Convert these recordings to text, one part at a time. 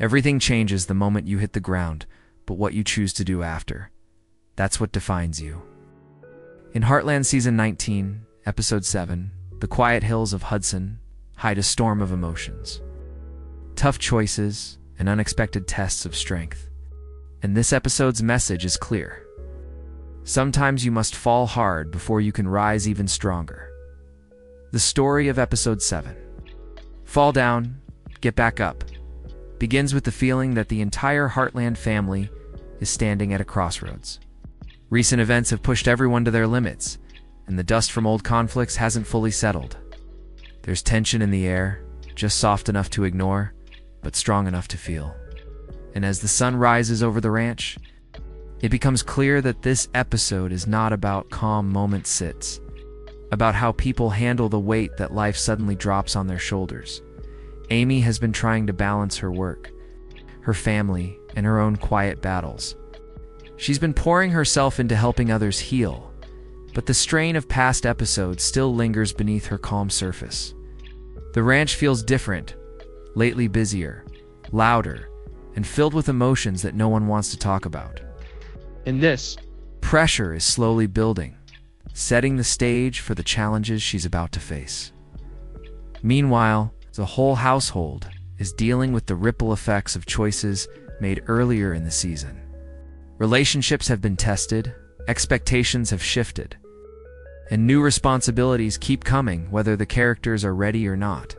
Everything changes the moment you hit the ground, but what you choose to do after, that's what defines you. In Heartland Season 19, Episode 7, the quiet hills of Hudson hide a storm of emotions. Tough choices and unexpected tests of strength. And this episode's message is clear. Sometimes you must fall hard before you can rise even stronger. The story of Episode 7, Fall Down, Get Back Up, begins with the feeling that the entire Heartland family is standing at a crossroads. Recent events have pushed everyone to their limits, and the dust from old conflicts hasn't fully settled. There's tension in the air, just soft enough to ignore, but strong enough to feel. And as the sun rises over the ranch, it becomes clear that this episode is not about calm moment sits, about how people handle the weight that life suddenly drops on their shoulders. Amy has been trying to balance her work, her family, and her own quiet battles. She's been pouring herself into helping others heal, but the strain of past episodes still lingers beneath her calm surface. The ranch feels different, lately busier, louder, and filled with emotions that no one wants to talk about. And this pressure is slowly building, setting the stage for the challenges she's about to face. Meanwhile, the whole household is dealing with the ripple effects of choices made earlier in the season. Relationships have been tested, expectations have shifted, and new responsibilities keep coming whether the characters are ready or not.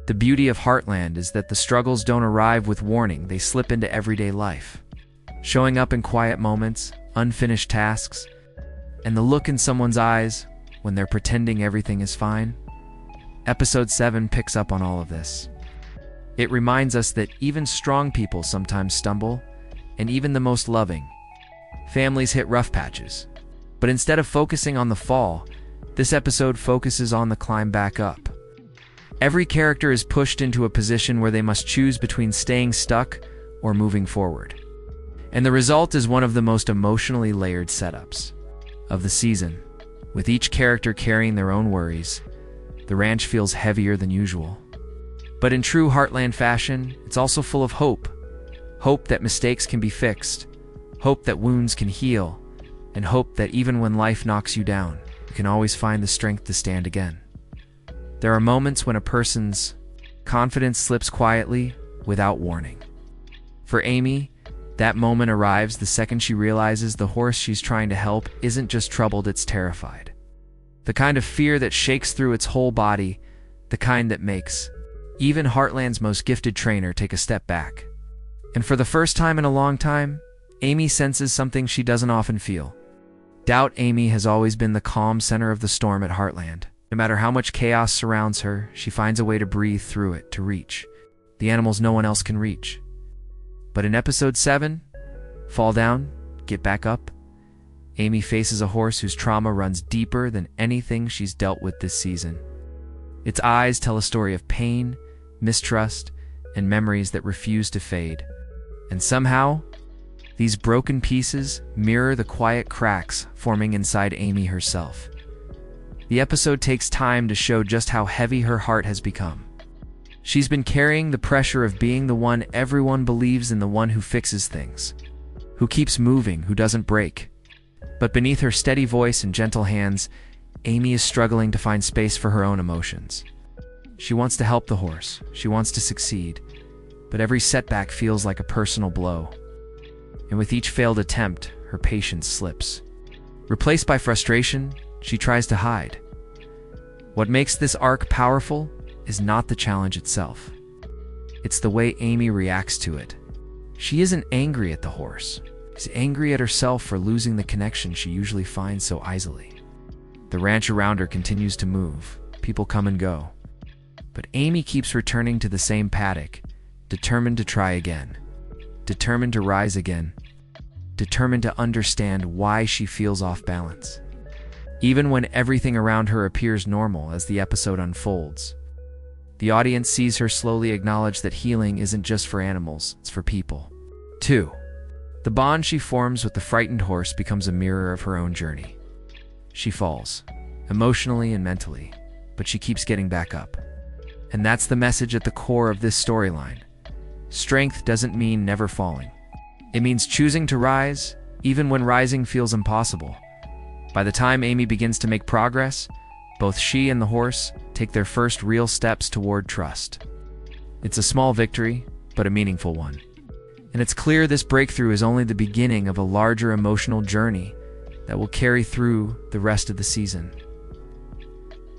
The beauty of Heartland is that the struggles don't arrive with warning, they slip into everyday life. Showing up in quiet moments, unfinished tasks, and the look in someone's eyes when they're pretending everything is fine. Episode 7 picks up on all of this. It reminds us that even strong people sometimes stumble, and even the most loving families hit rough patches. But instead of focusing on the fall, this episode focuses on the climb back up. Every character is pushed into a position where they must choose between staying stuck or moving forward. And the result is one of the most emotionally layered setups of the season. With each character carrying their own worries, the ranch feels heavier than usual. But in true Heartland fashion, it's also full of hope. Hope that mistakes can be fixed, hope that wounds can heal, and hope that even when life knocks you down, you can always find the strength to stand again. There are moments when a person's confidence slips quietly, without warning. For Amy, that moment arrives the second she realizes the horse she's trying to help isn't just troubled, it's terrified. The kind of fear that shakes through its whole body, the kind that makes even Heartland's most gifted trainer take a step back. And for the first time in a long time, Amy senses something she doesn't often feel. Doubt. Amy has always been the calm center of the storm at Heartland. No matter how much chaos surrounds her, she finds a way to breathe through it, to reach the animals no one else can reach. But in Episode 7, Fall Down, Get Back Up, Amy faces a horse whose trauma runs deeper than anything she's dealt with this season. Its eyes tell a story of pain, mistrust, and memories that refuse to fade. And somehow, these broken pieces mirror the quiet cracks forming inside Amy herself. The episode takes time to show just how heavy her heart has become. She's been carrying the pressure of being the one everyone believes in, the one who fixes things, who keeps moving, who doesn't break. But beneath her steady voice and gentle hands, Amy is struggling to find space for her own emotions. She wants to help the horse, she wants to succeed, but every setback feels like a personal blow. And with each failed attempt, her patience slips. Replaced by frustration, she tries to hide. What makes this arc powerful is not the challenge itself. It's the way Amy reacts to it. She isn't angry at the horse. She's angry at herself for losing the connection she usually finds so easily. The ranch around her continues to move. People come and go. But Amy keeps returning to the same paddock, determined to try again, determined to rise again, determined to understand why she feels off balance. Even when everything around her appears normal as the episode unfolds, the audience sees her slowly acknowledge that healing isn't just for animals, it's for people, too. The bond she forms with the frightened horse becomes a mirror of her own journey. She falls, emotionally and mentally, but she keeps getting back up. And that's the message at the core of this storyline. strength doesn't mean never falling. It means choosing to rise, even when rising feels impossible. By the time Amy begins to make progress, both she and the horse take their first real steps toward trust. It's a small victory, but a meaningful one. And it's clear this breakthrough is only the beginning of a larger emotional journey that will carry through the rest of the season.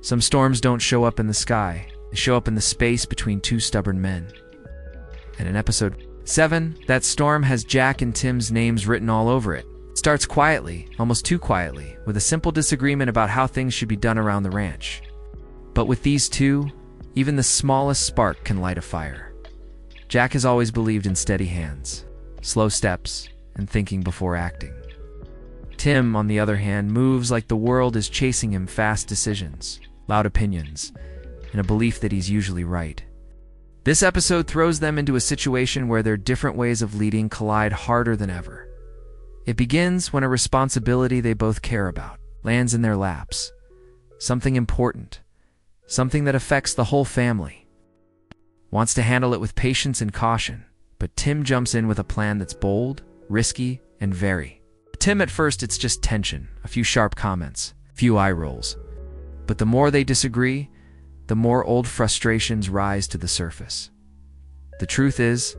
Some storms don't show up in the sky, they show up in the space between two stubborn men. And in episode 7, that storm has Jack and Tim's names written all over it. It starts quietly, almost too quietly, with a simple disagreement about how things should be done around the ranch. But with these two, even the smallest spark can light a fire. Jack has always believed in steady hands, slow steps, and thinking before acting. Tim, on the other hand, moves like the world is chasing him: fast decisions, loud opinions, and a belief that he's usually right. This episode throws them into a situation where their different ways of leading collide harder than ever. It begins when a responsibility they both care about lands in their laps. Something important, something that affects the whole family. Wants to handle it with patience and caution, but Tim jumps in with a plan that's bold, risky, and very. Tim, at first, it's just tension, a few sharp comments, few eye rolls. But the more they disagree, the more old frustrations rise to the surface. The truth is,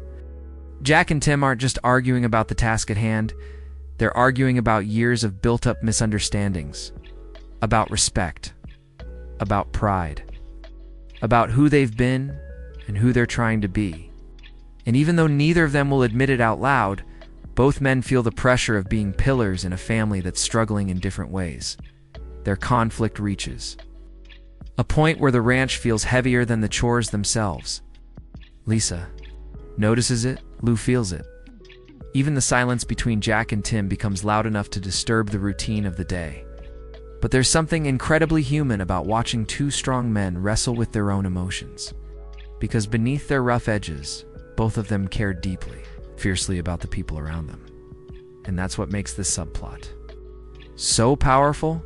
Jack and Tim aren't just arguing about the task at hand, they're arguing about years of built-up misunderstandings, about respect, about pride, about who they've been and who they're trying to be. And even though neither of them will admit it out loud, both men feel the pressure of being pillars in a family that's struggling in different ways. Their conflict reaches a point where the ranch feels heavier than the chores themselves. Lisa notices it, Lou feels it. Even the silence between Jack and Tim becomes loud enough to disturb the routine of the day. But there's something incredibly human about watching two strong men wrestle with their own emotions. Because beneath their rough edges, both of them care deeply, fiercely about the people around them. And that's what makes this subplot so powerful.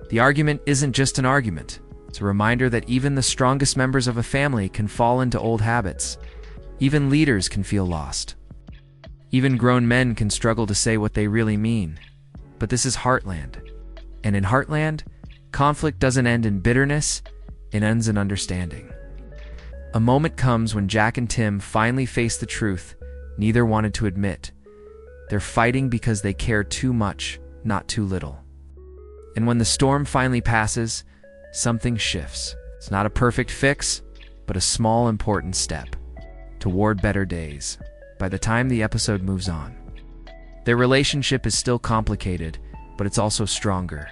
The argument isn't just an argument. It's a reminder that even the strongest members of a family can fall into old habits. Even leaders can feel lost. Even grown men can struggle to say what they really mean. But this is Heartland. And in Heartland, conflict doesn't end in bitterness, it ends in understanding. A moment comes when Jack and Tim finally face the truth neither wanted to admit. They're fighting because they care too much, not too little. And when the storm finally passes, something shifts. It's not a perfect fix, but a small, important step toward better days. By the time the episode moves on, their relationship is still complicated, but it's also stronger,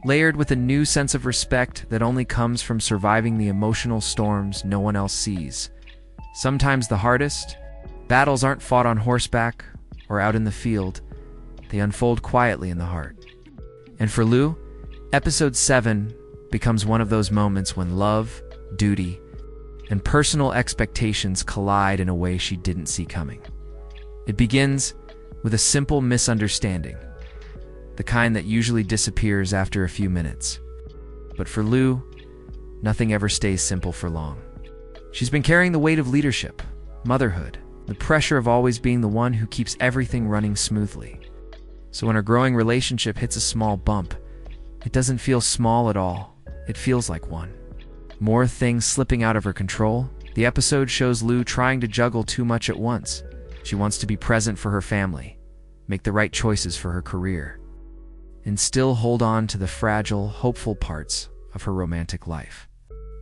layered with a new sense of respect that only comes from surviving the emotional storms no one else sees. Sometimes the hardest battles aren't fought on horseback or out in the field. They unfold quietly in the heart. And for Lou, episode 7 becomes one of those moments when love, duty, and personal expectations collide in a way she didn't see coming. It begins with a simple misunderstanding, the kind that usually disappears after a few minutes. But for Lou, nothing ever stays simple for long. She's been carrying the weight of leadership, motherhood, the pressure of always being the one who keeps everything running smoothly. So when her growing relationship hits a small bump, it doesn't feel small at all. It feels like one. More things slipping out of her control. The episode shows Lou trying to juggle too much at once. She wants to be present for her family, make the right choices for her career, and still hold on to the fragile, hopeful parts of her romantic life.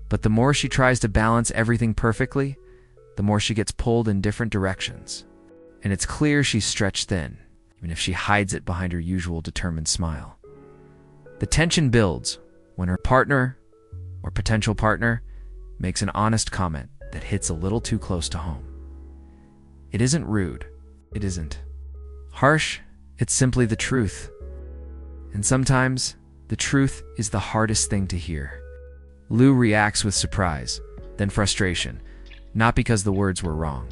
But the more she tries to balance everything perfectly, the more she gets pulled in different directions. And it's clear she's stretched thin, even if she hides it behind her usual determined smile. The tension builds when her partner, or potential partner, makes an honest comment that hits a little too close to home. It isn't rude. It isn't harsh. It's simply the truth. And sometimes, the truth is the hardest thing to hear. Lou reacts with surprise, then frustration, not because the words were wrong,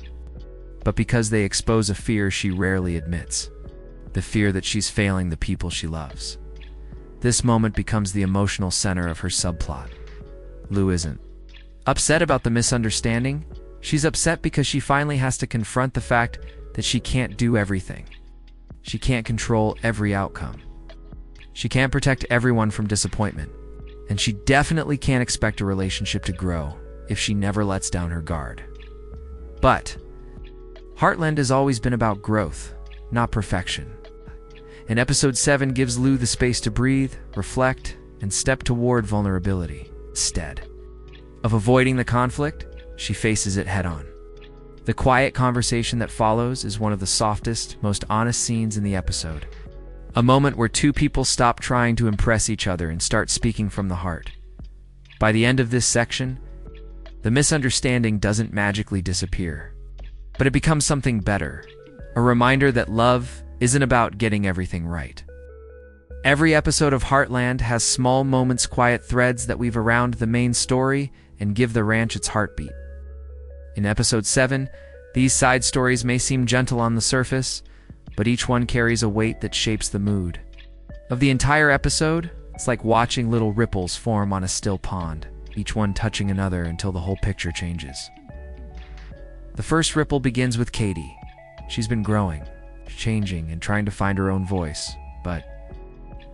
but because they expose a fear she rarely admits, the fear that she's failing the people she loves. This moment becomes the emotional center of her subplot. Lou isn't upset about the misunderstanding. She's upset because she finally has to confront the fact that she can't do everything. She can't control every outcome. She can't protect everyone from disappointment. And she definitely can't expect a relationship to grow if she never lets down her guard. But Heartland has always been about growth, not perfection. And episode 7 gives Lou the space to breathe, reflect, and step toward vulnerability. Instead of avoiding the conflict, she faces it head-on. The quiet conversation that follows is one of the softest, most honest scenes in the episode. A moment where two people stop trying to impress each other and start speaking from the heart. By the end of this section, the misunderstanding doesn't magically disappear, but it becomes something better, a reminder that love isn't about getting everything right. Every episode of Heartland has small moments, quiet threads that weave around the main story and give the ranch its heartbeat. In episode 7, these side stories may seem gentle on the surface, but each one carries a weight that shapes the mood of the entire episode. It's like watching little ripples form on a still pond, each one touching another until the whole picture changes. The first ripple begins with Katie. She's been growing, changing, and trying to find her own voice, but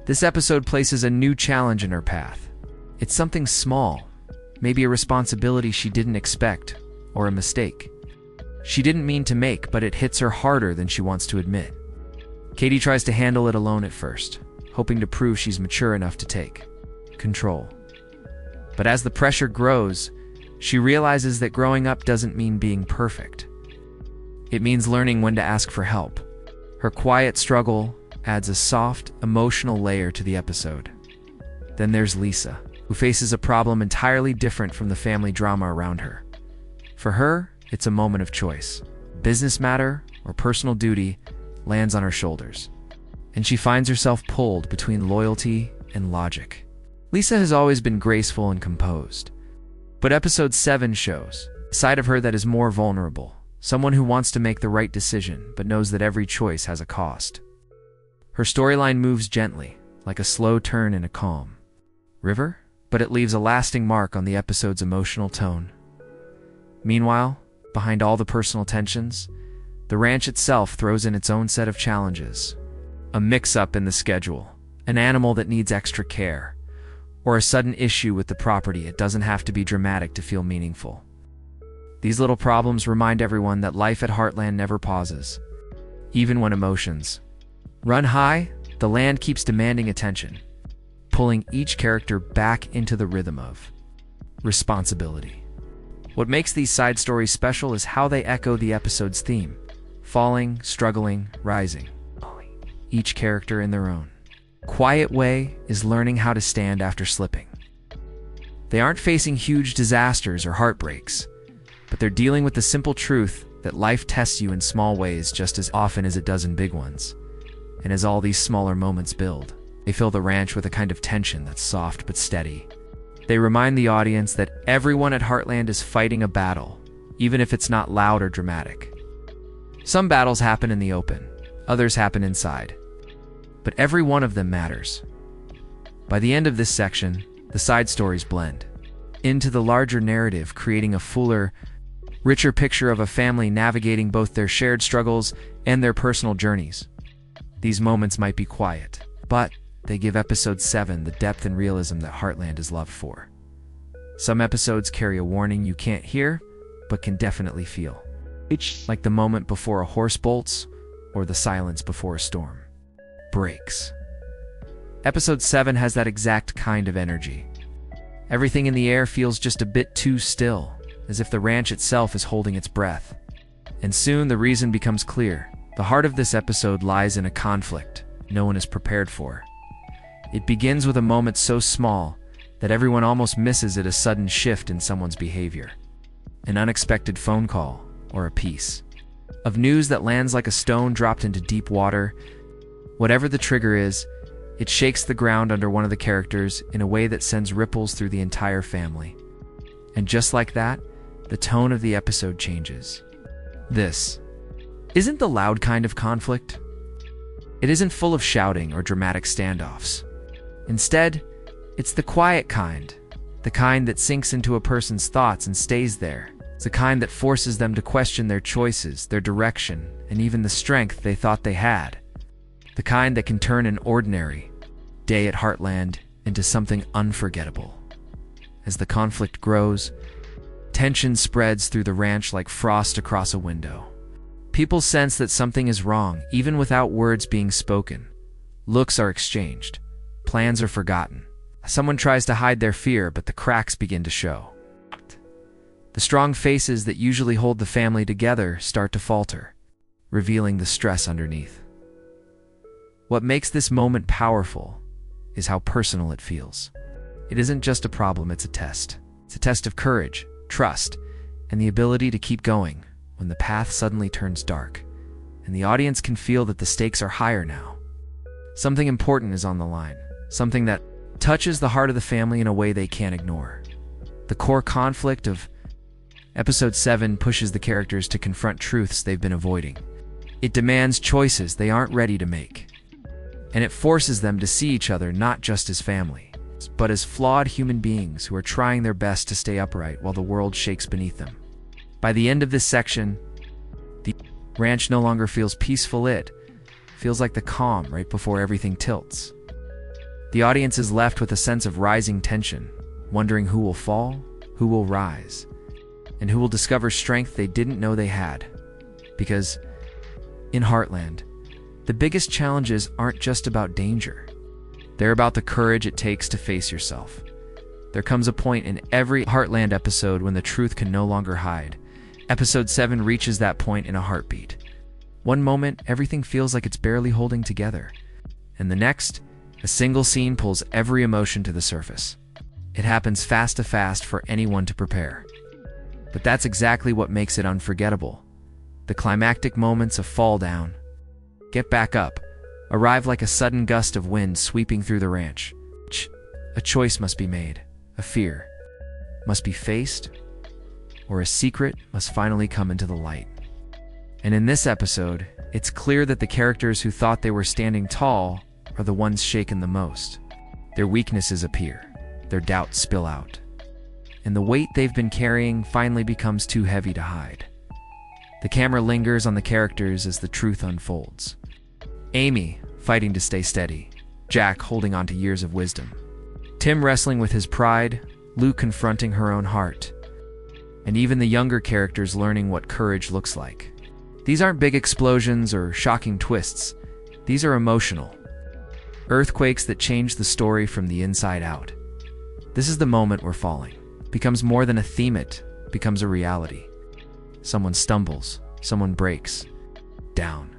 this episode places a new challenge in her path. It's something small, maybe a responsibility she didn't expect, or a mistake she didn't mean to make, but it hits her harder than she wants to admit. Katie tries to handle it alone at first, hoping to prove she's mature enough to take control. But as the pressure grows, she realizes that growing up doesn't mean being perfect. It means learning when to ask for help. Her quiet struggle adds a soft, emotional layer to the episode. Then there's Lisa, who faces a problem entirely different from the family drama around her. For her, it's a moment of choice. Business matter or personal duty lands on her shoulders, and she finds herself pulled between loyalty and logic. Lisa has always been graceful and composed, but episode 7 shows a side of her that is more vulnerable, someone who wants to make the right decision but knows that every choice has a cost. Her storyline moves gently, like a slow turn in a calm river, but it leaves a lasting mark on the episode's emotional tone. Meanwhile, behind all the personal tensions, the ranch itself throws in its own set of challenges. A mix-up in the schedule, an animal that needs extra care, or a sudden issue with the property. It doesn't have to be dramatic to feel meaningful. These little problems remind everyone that life at Heartland never pauses. Even when emotions run high, the land keeps demanding attention, pulling each character back into the rhythm of responsibility. What makes these side stories special is how they echo the episode's theme: falling, struggling, rising. Each character in their own quiet way is learning how to stand after slipping. They aren't facing huge disasters or heartbreaks, but they're dealing with the simple truth that life tests you in small ways just as often as it does in big ones. And as all these smaller moments build, they fill the ranch with a kind of tension that's soft but steady. They remind the audience that everyone at Heartland is fighting a battle, even if it's not loud or dramatic. Some battles happen in the open, others happen inside, but every one of them matters. By the end of this section, the side stories blend into the larger narrative, creating a fuller, richer picture of a family navigating both their shared struggles and their personal journeys. These moments might be quiet, but they give episode 7 the depth and realism that Heartland is loved for. Some episodes carry a warning you can't hear, but can definitely feel. Like the moment before a horse bolts, or the silence before a storm breaks. Episode 7 has that exact kind of energy. Everything in the air feels just a bit too still, as if the ranch itself is holding its breath. And soon the reason becomes clear. The heart of this episode lies in a conflict no one is prepared for. It begins with a moment so small that everyone almost misses it: a sudden shift in someone's behavior. An unexpected phone call, or a piece of news that lands like a stone dropped into deep water. Whatever the trigger is, it shakes the ground under one of the characters in a way that sends ripples through the entire family. And just like that, the tone of the episode changes. This isn't the loud kind of conflict. It isn't full of shouting or dramatic standoffs. Instead, it's the quiet kind, the kind that sinks into a person's thoughts and stays there, It's the kind that forces them to question their choices, their direction, and even the strength they thought they had. The kind that can turn an ordinary day at Heartland into something unforgettable. As the conflict grows, tension spreads through the ranch like frost across a window. People sense that something is wrong, even without words being spoken. Looks are exchanged. Plans are forgotten. Someone tries to hide their fear, but the cracks begin to show. The strong faces that usually hold the family together start to falter, revealing the stress underneath. What makes this moment powerful is how personal it feels. It isn't just a problem, it's a test. It's a test of courage, trust, and the ability to keep going when the path suddenly turns dark, and the audience can feel that the stakes are higher now. Something important is on the line, something that touches the heart of the family in a way they can't ignore. The core conflict of Episode 7 pushes the characters to confront truths they've been avoiding. It demands choices they aren't ready to make, and it forces them to see each other not just as family, but as flawed human beings who are trying their best to stay upright while the world shakes beneath them. By the end of this section, the ranch no longer feels peaceful, it feels like the calm right before everything tilts. The audience is left with a sense of rising tension, wondering who will fall, who will rise, and who will discover strength they didn't know they had. Because in Heartland, the biggest challenges aren't just about danger. They're about the courage it takes to face yourself. There comes a point in every Heartland episode when the truth can no longer hide. Episode 7 reaches that point in a heartbeat. One moment, everything feels like it's barely holding together, and the next, a single scene pulls every emotion to the surface. It happens fast for anyone to prepare. But that's exactly what makes it unforgettable. The climactic moments of fall down, get back up, arrive like a sudden gust of wind sweeping through the ranch. A choice must be made, a fear must be faced, or a secret must finally come into the light. And in this episode, it's clear that the characters who thought they were standing tall are the ones shaken the most. Their weaknesses appear, their doubts spill out, and the weight they've been carrying finally becomes too heavy to hide. The camera lingers on the characters as the truth unfolds. Amy, fighting to stay steady. Jack, holding on to years of wisdom. Tim, wrestling with his pride. Lou, confronting her own heart. And even the younger characters learning what courage looks like. These aren't big explosions or shocking twists. These are emotional earthquakes that change the story from the inside out. This is the moment where falling becomes more than a theme, it becomes a reality. Someone stumbles, someone breaks down,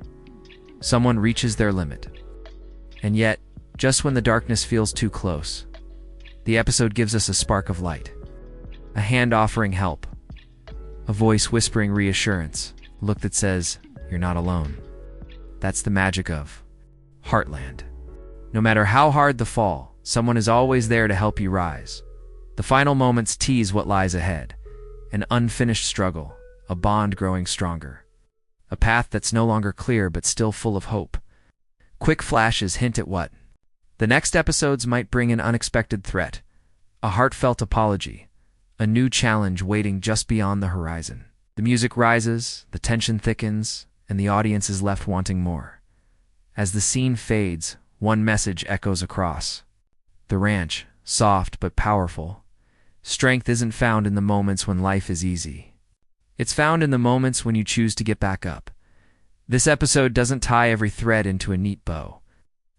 someone reaches their limit. And yet, just when the darkness feels too close, the episode gives us a spark of light. A hand offering help, a voice whispering reassurance, a look that says, "You're not alone." That's the magic of Heartland. No matter how hard the fall, someone is always there to help you rise. The final moments tease what lies ahead. An unfinished struggle, a bond growing stronger. A path that's no longer clear but still full of hope. Quick flashes hint at what the next episodes might bring: an unexpected threat, a heartfelt apology, a new challenge waiting just beyond the horizon. The music rises, the tension thickens, and the audience is left wanting more. As the scene fades, one message echoes across the ranch, soft but powerful. Strength isn't found in the moments when life is easy. It's found in the moments when you choose to get back up. This episode doesn't tie every thread into a neat bow.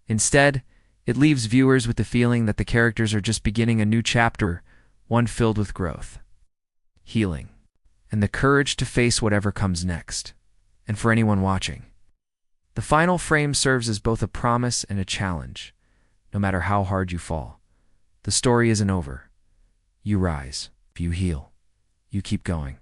Instead, it leaves viewers with the feeling that the characters are just beginning a new chapter, one filled with growth, healing, and the courage to face whatever comes next. And for anyone watching, the final frame serves as both a promise and a challenge. No matter how hard you fall, the story isn't over. You rise, you heal, you keep going.